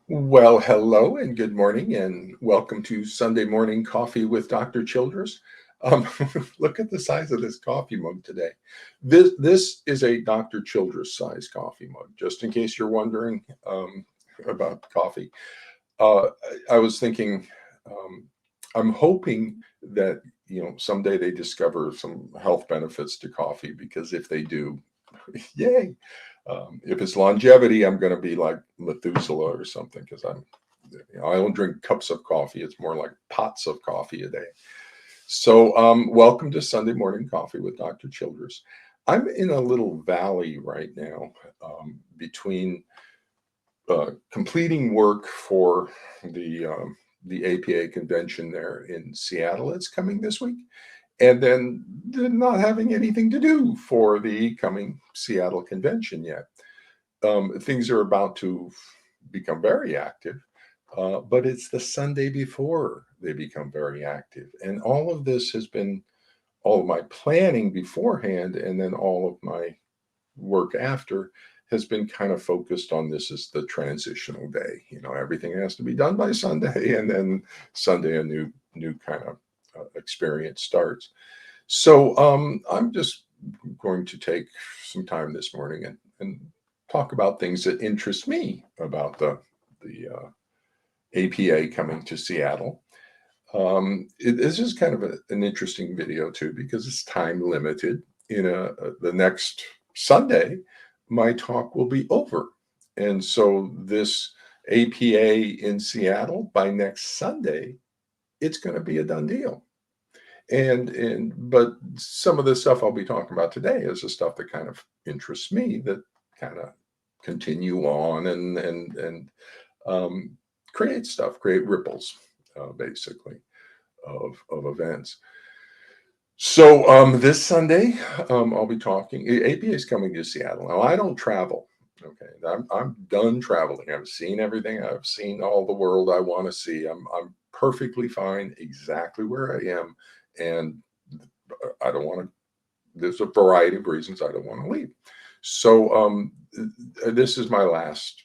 Well, hello and good morning, and welcome to Sunday Morning Coffee with Dr. Childress. Um, Look at the size of this coffee mug today. This is a Dr. Childress size coffee mug, just in case you're wondering about coffee. Uh, I was thinking, um, I'm hoping that someday they discover some health benefits to coffee, because if they do, yay. If it's longevity, I'm going to be like Methuselah or something, because I don't drink cups of coffee. It's more like pots of coffee a day. So, welcome to Sunday Morning Coffee with Dr. Childress. I'm in a little valley right now, between completing work for the APA convention there in Seattle. It's coming this week, and then not having anything to do for the coming Seattle convention yet. Things are about to become very active, but it's the Sunday before they become very active. And all of this has been all of my planning beforehand, and then all of my work after has been kind of focused on this as the transitional day. Everything has to be done by Sunday, and then Sunday a new kind of experience starts. So I'm just going to take some time this morning and talk about things that interest me about the APA coming to Seattle. This is kind of an interesting video too, because it's time limited. The next Sunday, my talk will be over, and so this APA in Seattle by next Sunday, it's going to be a done deal. But some of the stuff I'll be talking about today is the stuff that kind of interests me, that kind of continue on and um, create ripples, basically, of events. So this Sunday, I'll be talking. APA is coming to Seattle. Now, I don't travel. Okay, I'm done traveling. I've seen everything. I've seen all the world I want to see. I'm perfectly fine exactly where I am, and I don't want to. There's a variety of reasons I don't want to leave. So this is my last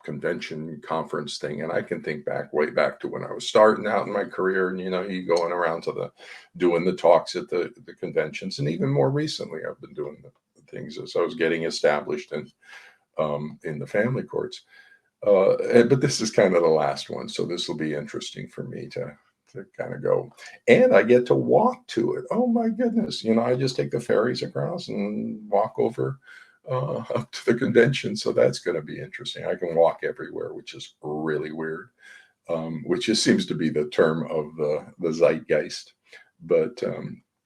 convention conference thing, and I can think back way back to when I was starting out in my career, and you going around to doing the talks at the conventions, and even more recently I've been doing the things as I was getting established in the family courts. But this is kind of the last one, so this will be interesting for me to kind of go, and I get to walk to it. Oh my goodness! I just take the ferries across and walk over up to the convention, so that's going to be interesting. I can walk everywhere, which is really weird. Which just seems to be the term of the zeitgeist, but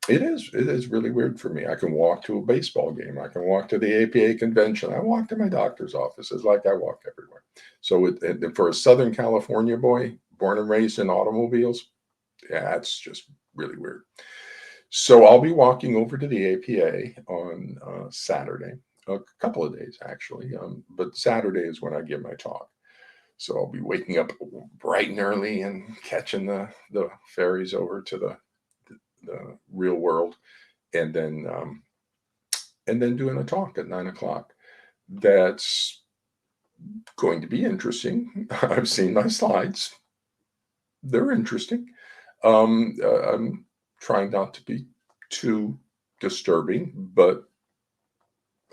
it is really weird for me. I can walk to a baseball game. I can walk to the APA convention. I walk to my doctor's offices, like I walk everywhere. So for a Southern California boy, born and raised in automobiles, yeah, it's just really weird. So I'll be walking over to the APA on Saturday, a couple of days actually, but Saturday is when I give my talk. So I'll be waking up bright and early and catching the ferries over to the real world, and then doing a talk at 9 o'clock. That's going to be interesting. I've seen my slides; they're interesting. I'm trying not to be too disturbing, but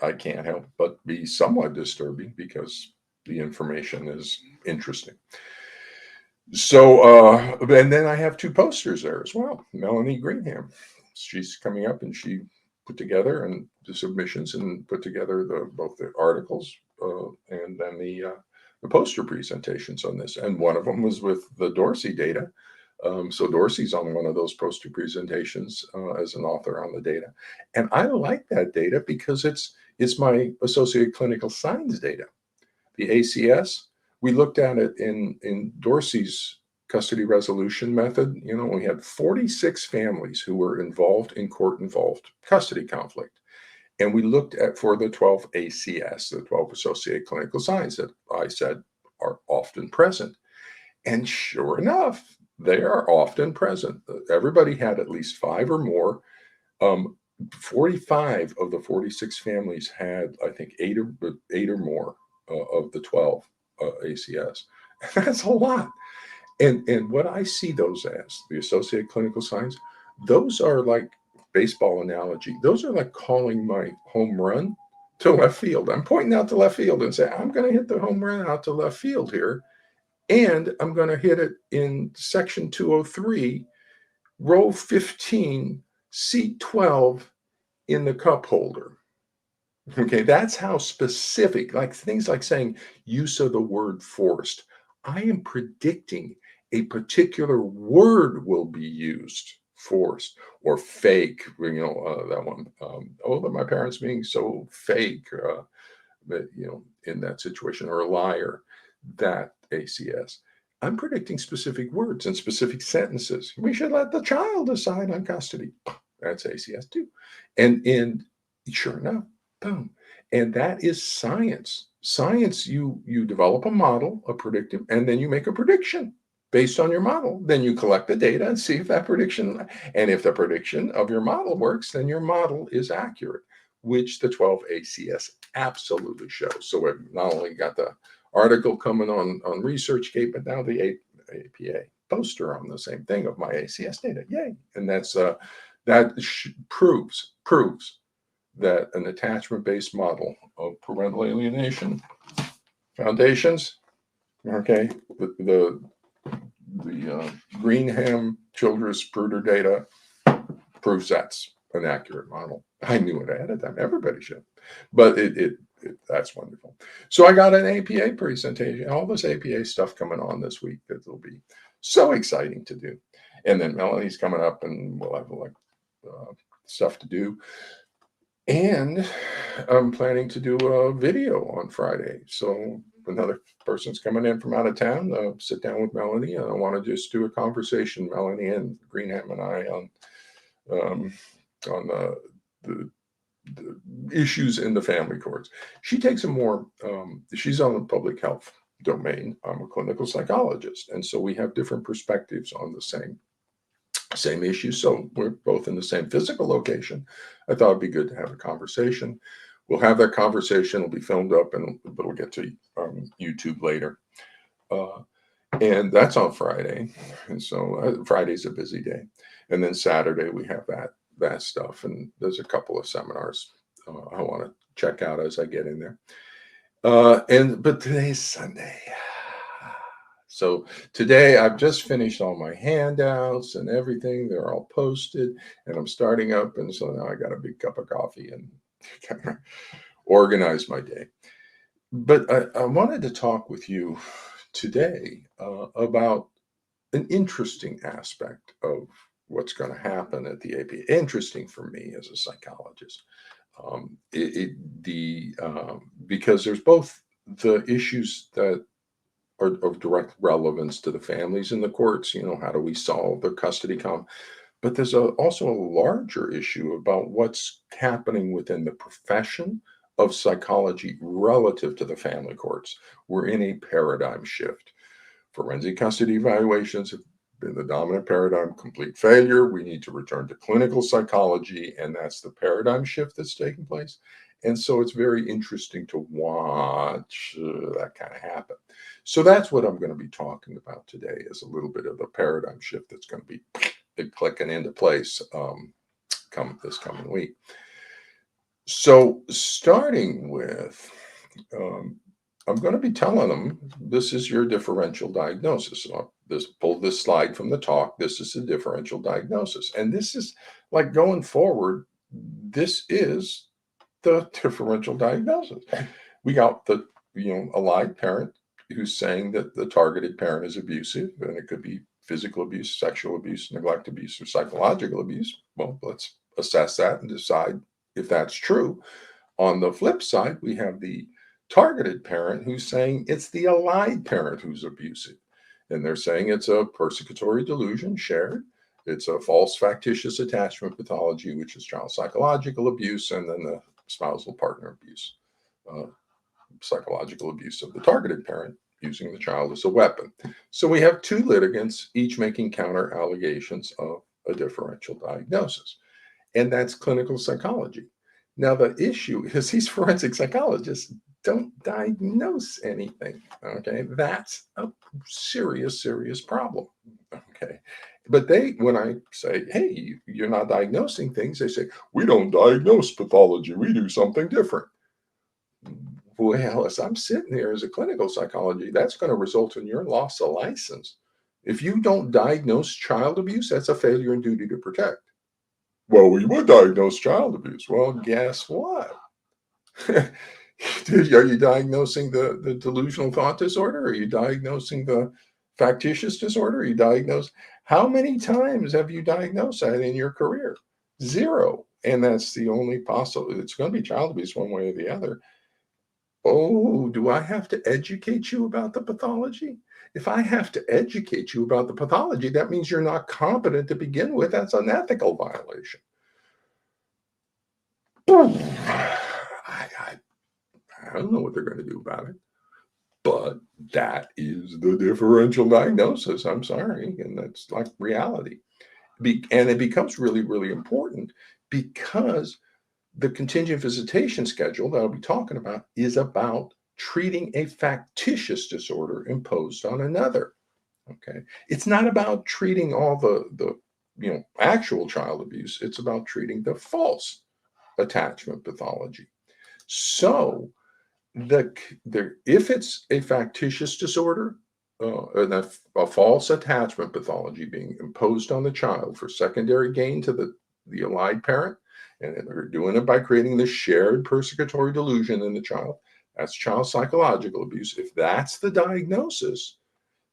I can't help but be somewhat disturbing because the information is interesting. So, and then I have two posters there as well. Melanie Greenham, she's coming up, and she put together and the submissions and put together both the articles and then the poster presentations on this. And one of them was with the Dorsey data. So Dorsey's on one of those poster presentations as an author on the data, and I like that data because it's my associated clinical signs data, the ACS. We looked at it in Dorsey's custody resolution method. We had 46 families who were involved in court-involved custody conflict. And we looked at for the 12 ACS, the 12 associated clinical signs that I said are often present. And sure enough, they are often present. Everybody had at least 5 or more. 45 of the 46 families had, I think, eight or more of the 12 ACS. That's a lot. And what I see those as, the associated clinical signs, those are like baseball analogy. Those are like calling my home run to left field. I'm pointing out to left field and say, I'm going to hit the home run out to left field here. And I'm going to hit it in section 203, row 15, seat 12 in the cup holder. Okay, that's how specific, like things like saying use of the word forced. I am predicting a particular word will be used, forced or fake. That one. Oh, my parents being so fake. That in that situation, or a liar. That ACS. I'm predicting specific words and specific sentences. We should let the child decide on custody. That's ACS too, and sure enough. Boom. And that is science. Science, you develop a model, a predictive, and then you make a prediction based on your model. Then you collect the data and see if that prediction, and if the prediction of your model works, then your model is accurate, which the 12 ACS absolutely shows. So we've not only got the article coming on ResearchGate, but now the APA poster on the same thing of my ACS data. Yay. And proves that an attachment-based model of parental alienation foundations, okay, the Greenham Childress Bruder data proves that's an accurate model. I knew it ahead of time. Everybody should, but that's wonderful. So I got an APA presentation, all this APA stuff coming on this week that will be so exciting to do. And then Melanie's coming up, and we'll have stuff to do. And I'm planning to do a video on Friday. So another person's coming in from out of town. Sit down with Melanie, and I want to just do a conversation, Melanie and Greenham and I, on the issues in the family courts. She takes a more, she's on the public health domain. I'm a clinical psychologist. And so we have different perspectives on the same issue. So we're both in the same physical location. I thought it'd be good to have a conversation. We'll have that conversation. It'll be filmed up, and it'll get to YouTube later. And that's on Friday. And so Friday's a busy day. And then Saturday we have that stuff. And there's a couple of seminars I want to check out as I get in there. But today's Sunday. So today I've just finished all my handouts and everything. They're all posted, and I'm starting up. And so now I got a big cup of coffee and kind of organize my day. But I wanted to talk with you today about an interesting aspect of what's going to happen at the APA. Interesting for me as a psychologist. Because there's both the issues that are of direct relevance to the families in the courts. How do we solve the custody but there's also a larger issue about what's happening within the profession of psychology relative to the family courts. We're in a paradigm shift. Forensic custody evaluations have been the dominant paradigm, complete failure. We need to return to clinical psychology, and that's the paradigm shift that's taking place. And so it's very interesting to watch that kind of happen. So that's what I'm going to be talking about today, is a little bit of the paradigm shift that's going to be clicking into place this coming week. So starting with, I'm going to be telling them, this is your differential diagnosis. So pull this slide from the talk. This is the differential diagnosis. And this is like going forward, this is the differential diagnosis. We got the, allied parent who's saying that the targeted parent is abusive, and it could be physical abuse, sexual abuse, neglect abuse, or psychological abuse. Well, let's assess that and decide if that's true. On the flip side, we have the targeted parent who's saying it's the allied parent who's abusive. And they're saying it's a persecutory delusion shared. It's a false factitious attachment pathology, which is child psychological abuse, and then the spousal partner abuse, psychological abuse of the targeted parent using the child as a weapon. So we have two litigants, each making counter allegations of a differential diagnosis. And that's clinical psychology. Now, the issue is these forensic psychologists don't diagnose anything. Okay. That's a serious, serious problem. Okay. But when I say, hey, you're not diagnosing things, they say, we don't diagnose pathology. We do something different. Well, as I'm sitting here as a clinical psychology, that's going to result in your loss of license. If you don't diagnose child abuse, that's a failure in duty to protect. Well, we would diagnose child abuse. Well, guess what? Are you diagnosing the delusional thought disorder? Are you diagnosing the factitious disorder? Are you diagnose? How many times have you diagnosed that in your career? Zero. And that's the only possible. It's going to be child abuse one way or the other. Oh, do I have to educate you about the pathology? If I have to educate you about the pathology, that means you're not competent to begin with. That's an ethical violation. I don't know what they're going to do about it, but that is the differential diagnosis. I'm sorry. And that's like reality. And it becomes really, really important because the contingent visitation schedule that I'll be talking about is about treating a factitious disorder imposed on another. Okay. It's not about treating all the actual child abuse. It's about treating the false attachment pathology. So if it's a factitious disorder, a false attachment pathology being imposed on the child for secondary gain to the allied parent, and they're doing it by creating this shared persecutory delusion in the child, that's child psychological abuse. If that's the diagnosis,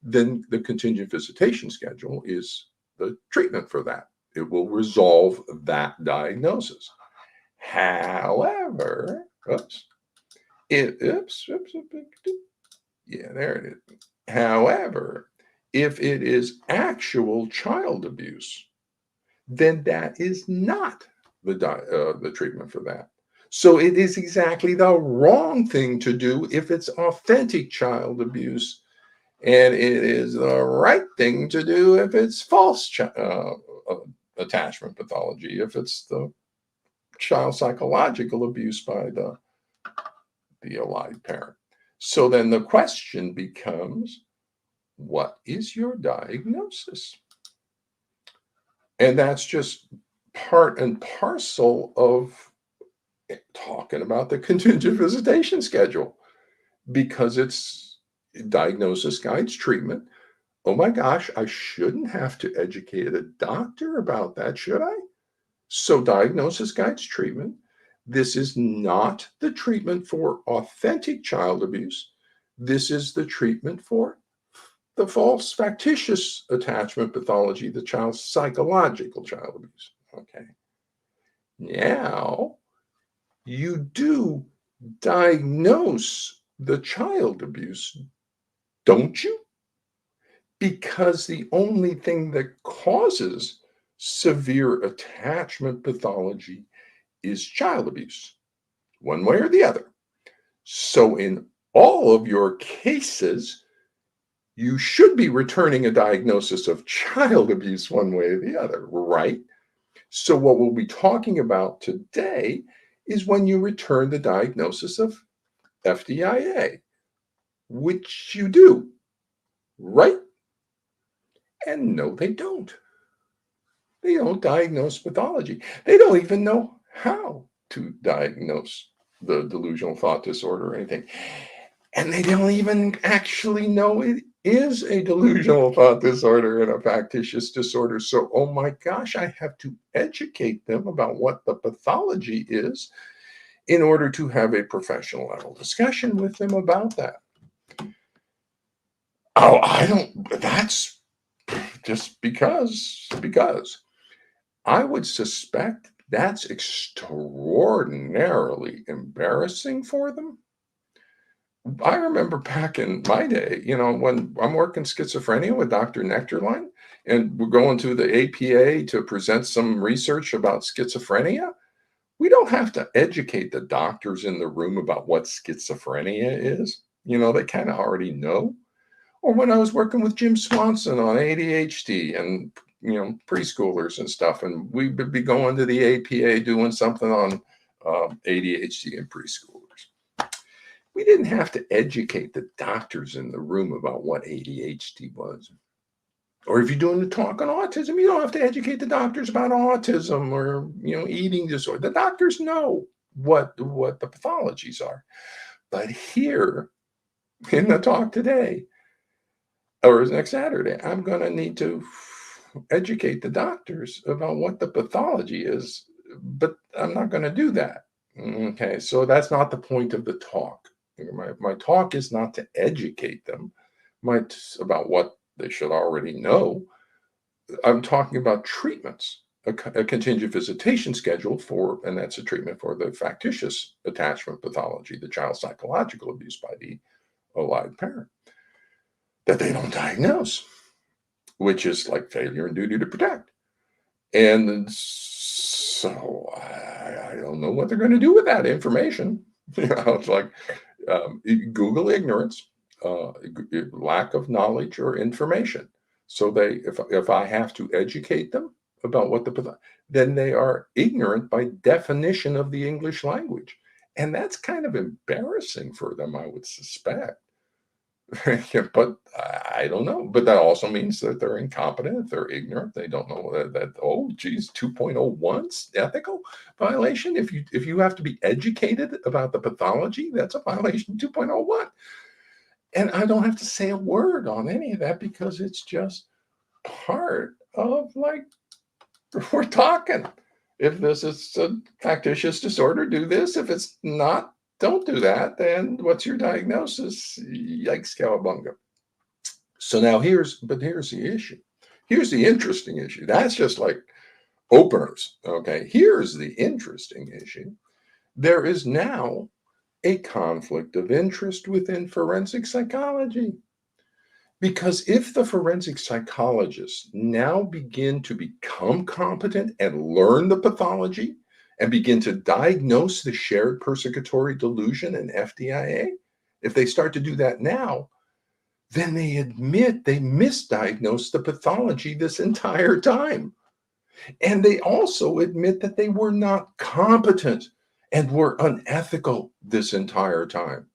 then the contingent visitation schedule is the treatment for that. It will resolve that diagnosis. However, yeah, there it is. However, if it is actual child abuse, then that is not the treatment for that. So it is exactly the wrong thing to do if it's authentic child abuse, and it is the right thing to do if it's false attachment pathology, if it's the child psychological abuse by the allied parent. So then the question becomes, what is your diagnosis? And that's just part and parcel of talking about the contingent visitation schedule, because it's diagnosis guides treatment. Oh my gosh, I shouldn't have to educate a doctor about that, should I? So diagnosis guides treatment. This is not the treatment for authentic child abuse. This is the treatment for the false factitious attachment pathology, the child's psychological child abuse. Okay. Now, you do diagnose the child abuse, don't you? Because the only thing that causes severe attachment pathology is child abuse, one way or the other. So in all of your cases, you should be returning a diagnosis of child abuse one way or the other, right? So what we'll be talking about today is when you return the diagnosis of FDIA, which you do, right? And no, they don't. They don't diagnose pathology. They don't even know how to diagnose the delusional thought disorder or anything. And they don't even actually know it is a delusional thought disorder and a factitious disorder. So, oh my gosh, I have to educate them about what the pathology is in order to have a professional level discussion with them about that. Oh, that's just because I would suspect that's extraordinarily embarrassing for them. I remember back in my day, when I'm working schizophrenia with Dr. Nectarline, and we're going to the APA to present some research about schizophrenia, we don't have to educate the doctors in the room about what schizophrenia is. They kind of already know. Or when I was working with Jim Swanson on ADHD and preschoolers and stuff, and we would be going to the APA doing something on ADHD in preschoolers. We didn't have to educate the doctors in the room about what ADHD was. Or if you're doing the talk on autism, you don't have to educate the doctors about autism or eating disorder. The doctors know what the pathologies are. But here in the talk today, or next Saturday, I'm going to need to educate the doctors about what the pathology is, but I'm not going to do that. Okay, so that's not the point of the talk. My talk is not to educate them about what they should already know. I'm talking about treatments, a contingent visitation schedule and that's a treatment for the factitious attachment pathology, the child psychological abuse by the alive parent, that they don't diagnose, which is like failure and duty to protect. And so I don't know what they're going to do with that information. It's like Google ignorance, lack of knowledge or information. So if I have to educate them about then they are ignorant by definition of the English language. And that's kind of embarrassing for them, I would suspect. But I don't know. But that also means that they're incompetent, they're ignorant, they don't know that 2.01's ethical violation. If you have to be educated about the pathology, that's a violation 2.01. And I don't have to say a word on any of that because it's just part of we're talking. If this is a factitious disorder, do this. If it's not, don't do that. Then what's your diagnosis? Yikes, cowabunga. So now here's the issue. Here's the interesting issue. That's just like openers. Okay. Here's the interesting issue. There is now a conflict of interest within forensic psychology. Because if the forensic psychologists now begin to become competent and learn the pathology and begin to diagnose the shared persecutory delusion and FDIA, if they start to do that now, then they admit they misdiagnosed the pathology this entire time. And they also admit that they were not competent and were unethical this entire time.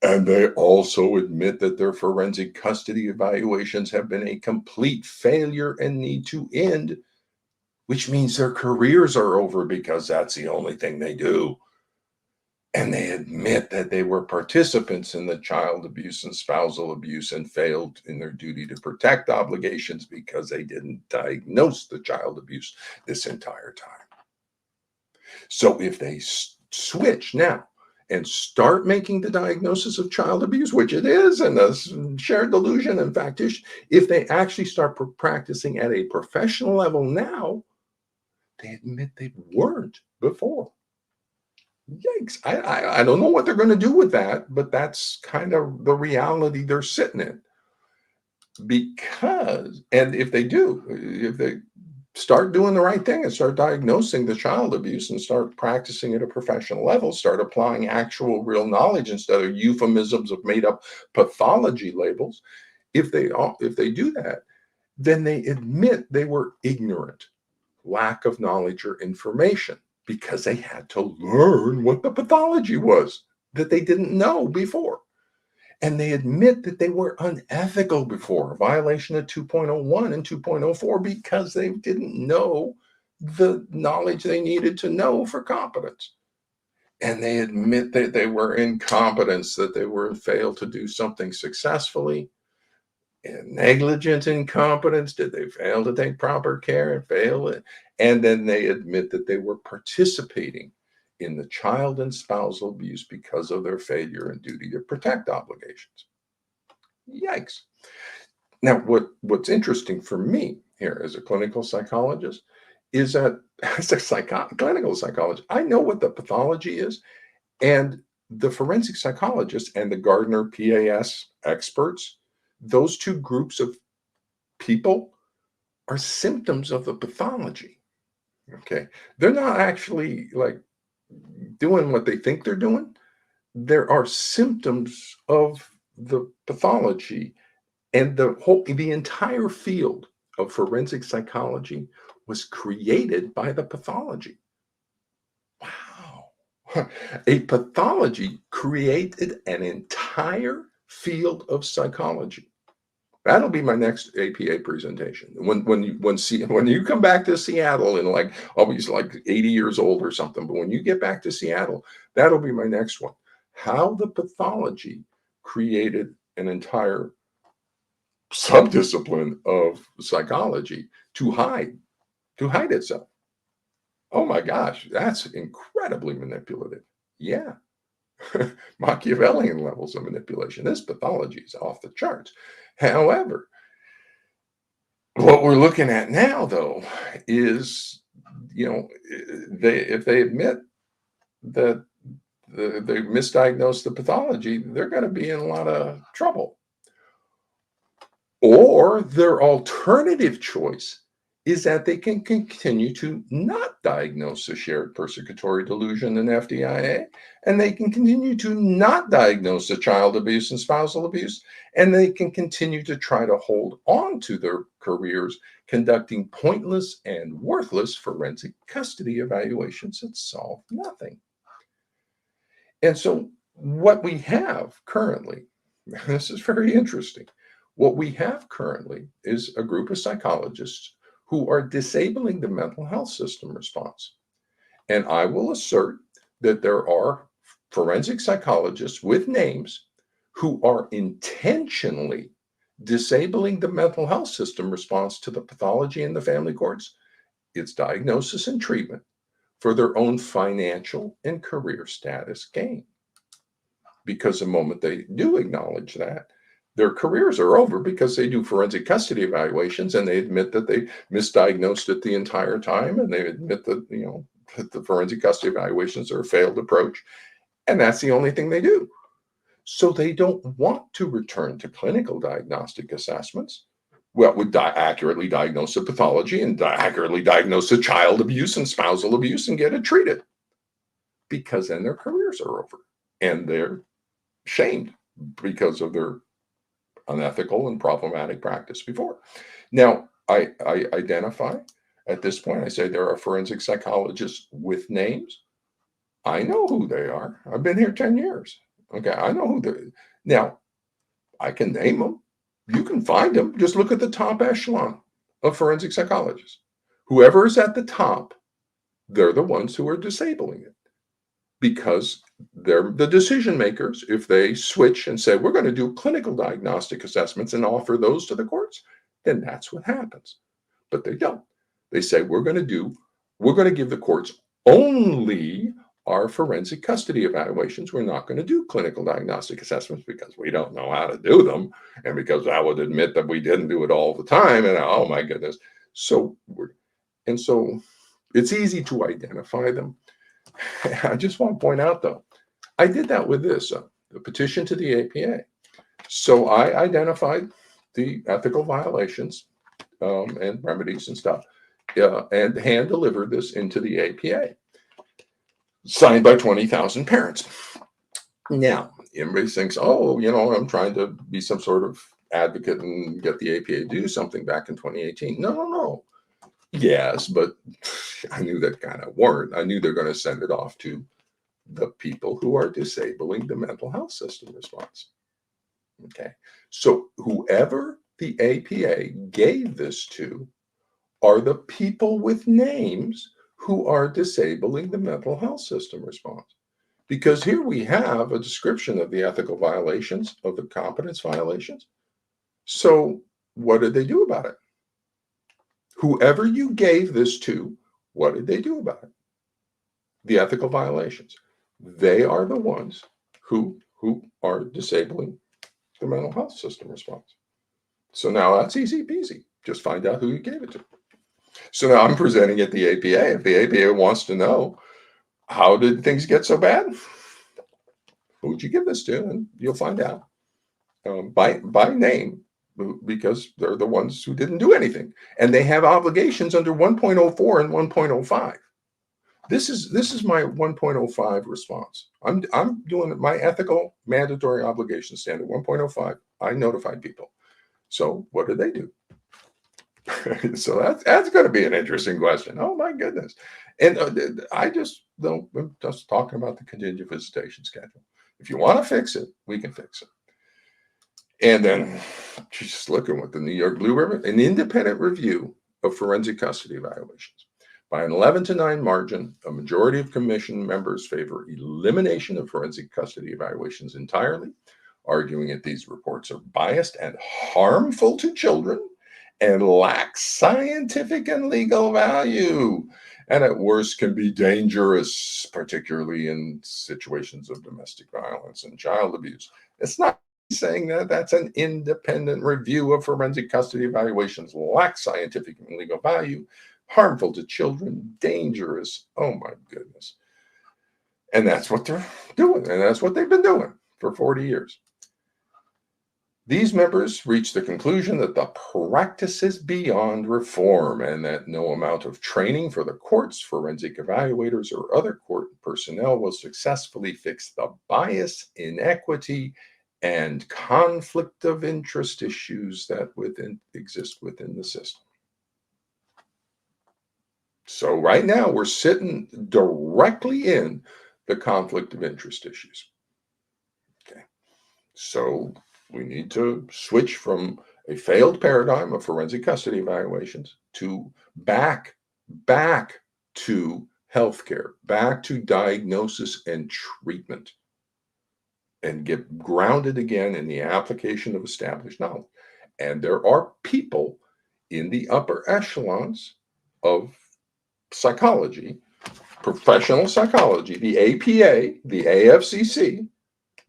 And they also admit that their forensic custody evaluations have been a complete failure and need to end, which means their careers are over because that's the only thing they do. And they admit that they were participants in the child abuse and spousal abuse and failed in their duty to protect obligations because they didn't diagnose the child abuse this entire time. So if they switch now and start making the diagnosis of child abuse, which it is, and a shared delusion and factition, if they actually start practicing at a professional level now, they admit they weren't before. Yikes. I don't know what they're going to do with that, but that's kind of the reality they're sitting in. And if they start doing the right thing and start diagnosing the child abuse and start practicing at a professional level, start applying actual real knowledge instead of euphemisms of made up pathology labels, if they do that, then they admit they were ignorant, lack of knowledge or information, because they had to learn what the pathology was that they didn't know before. And they admit that they were unethical before, a violation of 2.01 and 2.04, because they didn't know the knowledge they needed to know for competence. And they admit that they were incompetence, that they were failed to do something successfully. And negligent incompetence, did they fail to take proper care and fail it? And then they admit that they were participating in the child and spousal abuse because of their failure and duty to protect obligations. Yikes. Now, what's interesting for me here as a clinical psychologist is that as a clinical psychologist, I know what the pathology is, and the forensic psychologists and the Gardner PAS experts, those two groups of people are symptoms of the pathology. Okay. They're not actually doing what they think they're doing. There are symptoms of the pathology, and the entire field of forensic psychology was created by the pathology. Wow. A pathology created an entire field of psychology. That'll be my next APA presentation. When you come back to Seattle and like I'll be like 80 years old or something, but when you get back to Seattle, that'll be my next one. How the pathology created an entire subdiscipline of psychology to hide itself. Oh my gosh, that's incredibly manipulative. Yeah. Machiavellian levels of manipulation. This pathology is off the charts. However, what we're looking at now, though, is if they admit that they misdiagnosed the pathology, they're going to be in a lot of trouble. Or their alternative choice is that they can continue to not diagnose a shared persecutory delusion in FDIA, and they can continue to not diagnose a child abuse and spousal abuse, and they can continue to try to hold on to their careers conducting pointless and worthless forensic custody evaluations that solve nothing. And so what we have currently, this is very interesting. What we have currently is a group of psychologists who are disabling the mental health system response. And I will assert that there are forensic psychologists with names who are intentionally disabling the mental health system response to the pathology in the family courts, its diagnosis and treatment for their own financial and career status gain. Because the moment they do acknowledge that, their careers are over because they do forensic custody evaluations and they admit that they misdiagnosed it the entire time, and they admit that that the forensic custody evaluations are a failed approach, and that's the only thing they do. So they don't want to return to clinical diagnostic assessments. Well, would accurately diagnose a pathology and accurately diagnose a child abuse and spousal abuse and get it treated, because then their careers are over and they're shamed because of their unethical and problematic practice before. Now, I identify at this point, I say there are forensic psychologists with names. I know who they are. I've been here 10 years. Okay, I know who they. Now, I can name them. You can find them. Just look at the top echelon of forensic psychologists. Whoever is at the top, they're the ones who are disabling it, because they're the decision makers. If they switch and say, we're going to do clinical diagnostic assessments and offer those to the courts, then that's what happens. But they don't. They say, we're going to give the courts only our forensic custody evaluations. We're not going to do clinical diagnostic assessments because we don't know how to do them, and because I would admit that we didn't do it all the time. And oh my goodness. So it's easy to identify them. I just want to point out, though, I did that with this, the petition to the APA. So I identified the ethical violations and remedies and stuff, and hand delivered this into the APA, signed by 20,000 parents. Now, everybody thinks, oh, I'm trying to be some sort of advocate and get the APA to do something back in 2018. No. Yes, but I knew that kind of weren't. I knew they're going to send it off to the people who are disabling the mental health system response. Okay. So whoever the APA gave this to are the people with names who are disabling the mental health system response. Because here we have a description of the ethical violations, of the competence violations. So what did they do about it? Whoever you gave this to, what did they do about it? The ethical violations. They are the ones who are disabling the mental health system response. So now that's easy peasy. Just find out who you gave it to. So now I'm presenting at the APA. If the APA wants to know, how did things get so bad? Who'd you give this to? And you'll find out by name, because they're the ones who didn't do anything, and they have obligations under 1.04 and 1.05. This is my 1.05 response. I'm doing my ethical mandatory obligation standard 1.05. I notified people. So what did they do? So that's going to be an interesting question. Oh my goodness! And I just don't. I'm just talking about the contingent visitation schedule. If you want to fix it, we can fix it. And then just looking with the New York Blue Ribbon, an independent review of forensic custody evaluations. By an 11-9 margin, a majority of commission members favor elimination of forensic custody evaluations entirely, arguing that these reports are biased and harmful to children and lack scientific and legal value, and at worst can be dangerous, particularly in situations of domestic violence and child abuse. It's not saying that that's an independent review of forensic custody evaluations lack scientific and legal value, harmful to children, dangerous. Oh my goodness. And that's what they're doing, and that's what they've been doing for 40 years. These members reached the conclusion that the practice is beyond reform and that no amount of training for the courts, forensic evaluators, or other court personnel will successfully fix the bias, inequity, and conflict of interest issues that exist within the system. So right now we're sitting directly in the conflict of interest issues. Okay. So we need to switch from a failed paradigm of forensic custody evaluations to back to healthcare, back to diagnosis and treatment, and get grounded again in the application of established knowledge. And there are people in the upper echelons of psychology, professional psychology, the APA, the AFCC,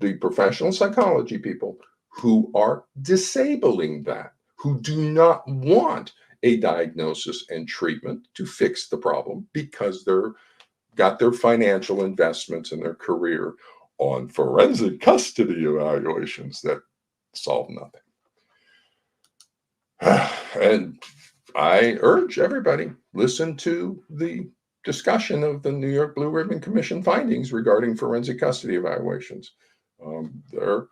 the professional psychology people who are disabling that, who do not want a diagnosis and treatment to fix the problem because they're got their financial investments and their career on forensic custody evaluations that solve nothing. And I urge everybody, listen to the discussion of the New York Blue Ribbon Commission findings regarding forensic custody evaluations. They're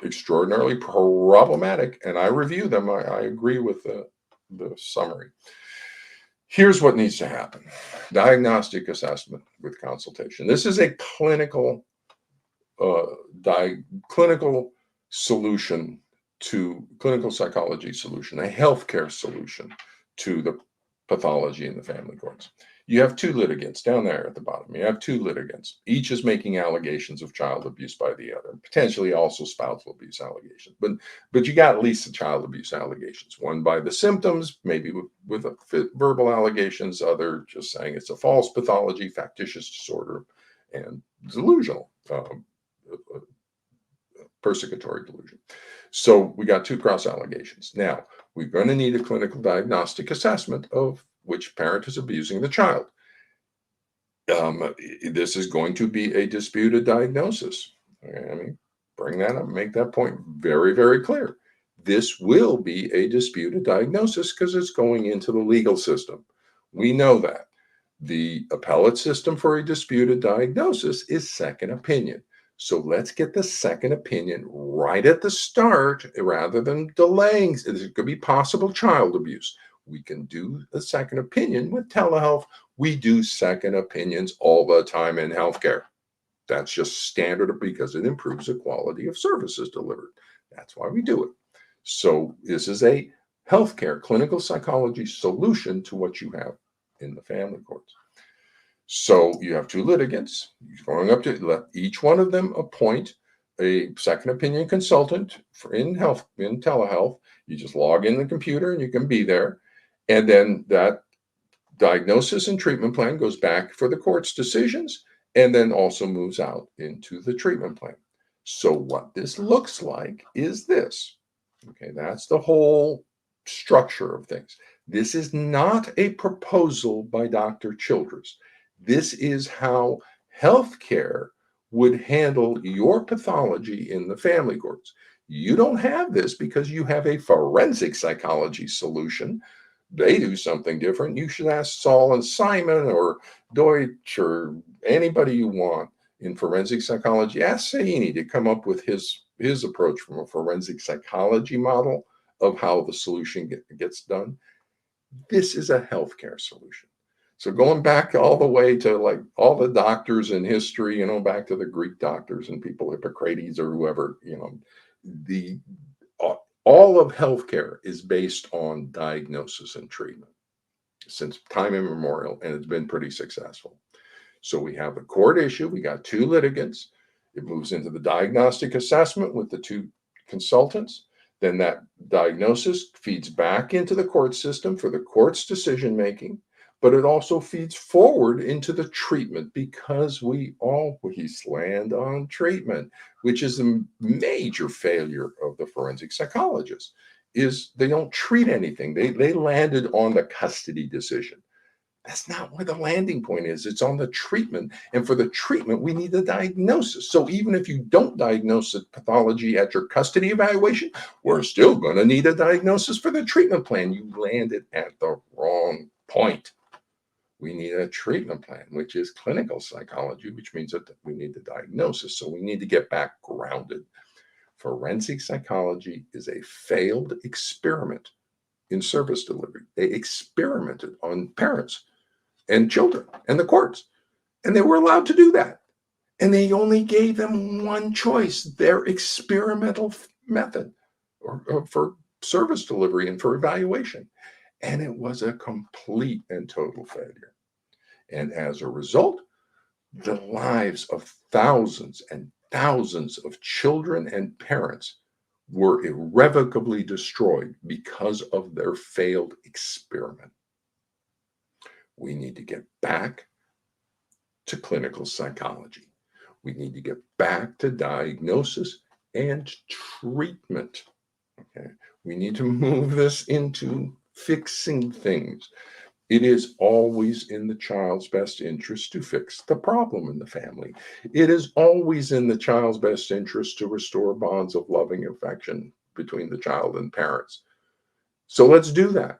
extraordinarily problematic, and I review them. I agree with the summary. Here's what needs to happen. Diagnostic assessment with consultation. This is a clinical solution to clinical psychology solution, a healthcare solution to the pathology in the family courts. You have two litigants down there at the bottom. You have two litigants. Each is making allegations of child abuse by the other, potentially also spousal abuse allegations. But you got at least the child abuse allegations. One by the symptoms, maybe with verbal allegations, other just saying it's a false pathology, factitious disorder, and delusional, persecutory delusion. So we got two cross allegations. Now, we're going to need a clinical diagnostic assessment of which parent is abusing the child. This is going to be a disputed diagnosis. I mean, bring that up, make that point very, very clear. This will be a disputed diagnosis because it's going into the legal system. We know that. The appellate system for a disputed diagnosis is second opinion. So let's get the second opinion right at the start rather than delaying. It could be possible child abuse. We can do a second opinion with telehealth. We do second opinions all the time in healthcare. That's just standard because it improves the quality of services delivered. That's why we do it. So this is a healthcare clinical psychology solution to what you have in the family courts. So you have two litigants. You're going up to let each one of them appoint a second opinion consultant in telehealth. You just log in the computer and you can be there. And then that diagnosis and treatment plan goes back for the court's decisions and then also moves out into the treatment plan. So what this looks like is this. Okay, that's the whole structure of things. This is not a proposal by Dr. Childress. This is how healthcare would handle your pathology in the family courts. You don't have this because you have a forensic psychology solution. They do something different. You should ask Saul and Simon or Deutsch or anybody you want in forensic psychology. Ask Saini to come up with his approach from a forensic psychology model of how the solution gets done. This is a healthcare solution. So going back all the way to like all the doctors in history, back to the Greek doctors and people, Hippocrates or whoever, the all of healthcare is based on diagnosis and treatment since time immemorial, and it's been pretty successful. So we have the court issue. We got two litigants. It moves into the diagnostic assessment with the two consultants. Then that diagnosis feeds back into the court system for the court's decision making, but it also feeds forward into the treatment because we always land on treatment, which is a major failure of the forensic psychologists, is they don't treat anything. They landed on the custody decision. That's not where the landing point is. It's on the treatment. And for the treatment, we need the diagnosis. So even if you don't diagnose a pathology at your custody evaluation, we're still going to need a diagnosis for the treatment plan. You landed at the wrong point. We need a treatment plan, which is clinical psychology, which means that we need the diagnosis. So we need to get back grounded. Forensic psychology is a failed experiment in service delivery. They experimented on parents and children and the courts, and they were allowed to do that. And they only gave them one choice, their experimental method or for service delivery and for evaluation. And it was a complete and total failure. And as a result, the lives of thousands and thousands of children and parents were irrevocably destroyed because of their failed experiment. We need to get back to clinical psychology. We need to get back to diagnosis and treatment. Okay? We need to move this into fixing things. It is always in the child's best interest to fix the problem in the family. It is always in the child's best interest to restore bonds of loving affection between the child and parents. So let's do that.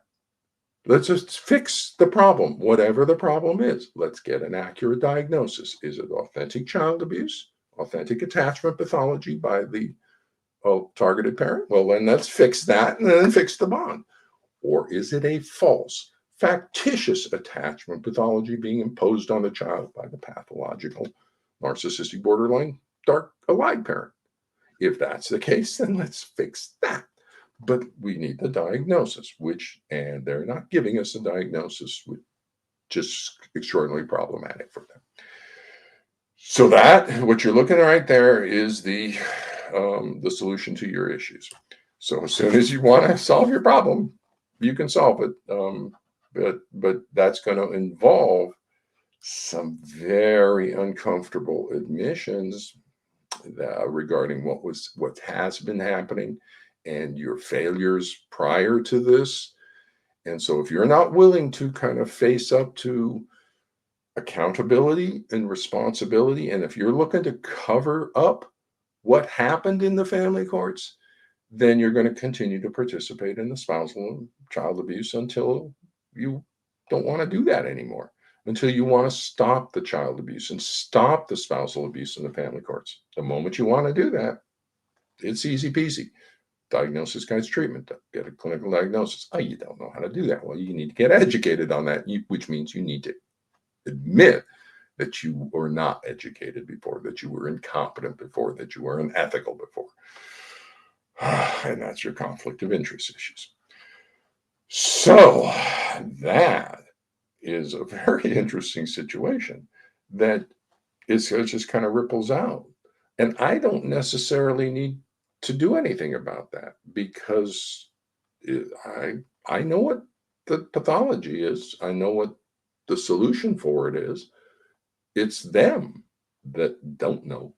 Let's just fix the problem, whatever the problem is. Let's get an accurate diagnosis. Is it authentic child abuse, authentic attachment pathology by the targeted parent? Well, then let's fix that and then fix the bond. Or is it a false, factitious attachment pathology being imposed on the child by the pathological, narcissistic, borderline, dark, allied parent? If that's the case, then let's fix that. But we need the diagnosis, and they're not giving us a diagnosis, which is just extraordinarily problematic for them. So what you're looking at right there is the solution to your issues. So as soon as you want to solve your problem, you can solve it. But that's going to involve some very uncomfortable admissions regarding what has been happening and your failures prior to this. And so if you're not willing to kind of face up to accountability and responsibility, and if you're looking to cover up what happened in the family courts, then you're going to continue to participate in the spousal and child abuse until you don't want to do that anymore, until you want to stop the child abuse and stop the spousal abuse in the family courts. The moment you want to do that, it's easy peasy. Diagnosis guides treatment. Get a clinical diagnosis. Oh, you don't know how to do that. Well, you need to get educated on that, which means you need to admit that you were not educated before, that you were incompetent before, that you were unethical before. And that's your conflict of interest issues. So that is a very interesting situation that just kind of ripples out. And I don't necessarily need to do anything about that because I know what the pathology is. I know what the solution for it is. It's them that don't know.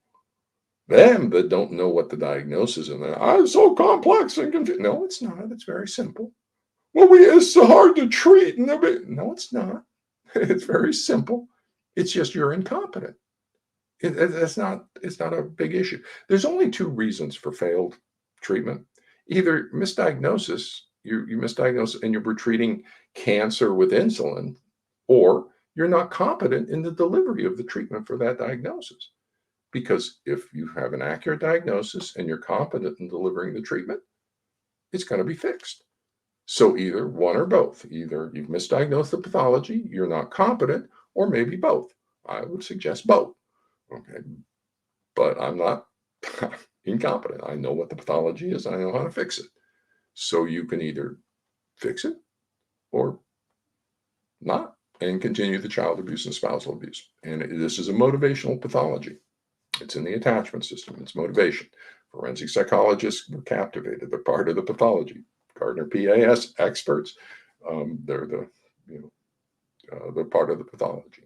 Them that don't know what the diagnosis is. And it's so complex and confusing. No, it's not. It's very simple. Well, it's so hard to treat. No, it's not. It's very simple. It's just you're incompetent. It's not a big issue. There's only two reasons for failed treatment. Either misdiagnosis, you misdiagnose and you're treating cancer with insulin, or you're not competent in the delivery of the treatment for that diagnosis. Because if you have an accurate diagnosis and you're competent in delivering the treatment, it's going to be fixed. So either one or both. Either you've misdiagnosed the pathology, you're not competent, or maybe both. I would suggest both. Okay. But I'm not incompetent. I know what the pathology is. I know how to fix it. So you can either fix it or not and continue the child abuse and spousal abuse. And this is a motivational pathology. It's in the attachment system. It's motivation. Forensic psychologists were captivated. They're part of the pathology. Gardner PAS experts, they're the they're part of the pathology.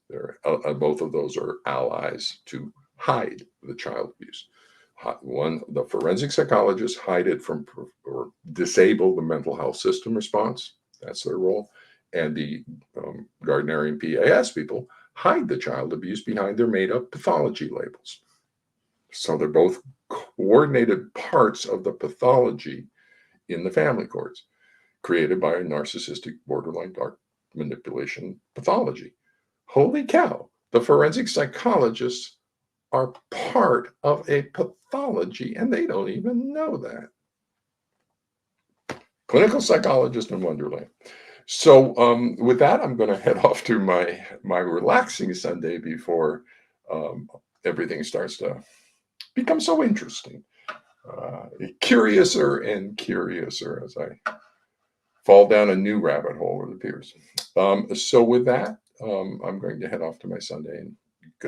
They're both of those are allies to hide the child abuse. The forensic psychologists hide it from or disable the mental health system response. That's their role. And the Gardnerian PAS people hide the child abuse behind their made-up pathology labels. So they're both coordinated parts of the pathology in the family courts, created by a narcissistic borderline dark manipulation pathology. Holy cow, the forensic psychologists are part of a pathology and they don't even know that. Clinical psychologist in Wonderland. So with that, I'm going to head off to my relaxing Sunday before everything starts to become so interesting. Curiouser and curiouser as I fall down a new rabbit hole, it appears. So with that, I'm going to head off to my Sunday and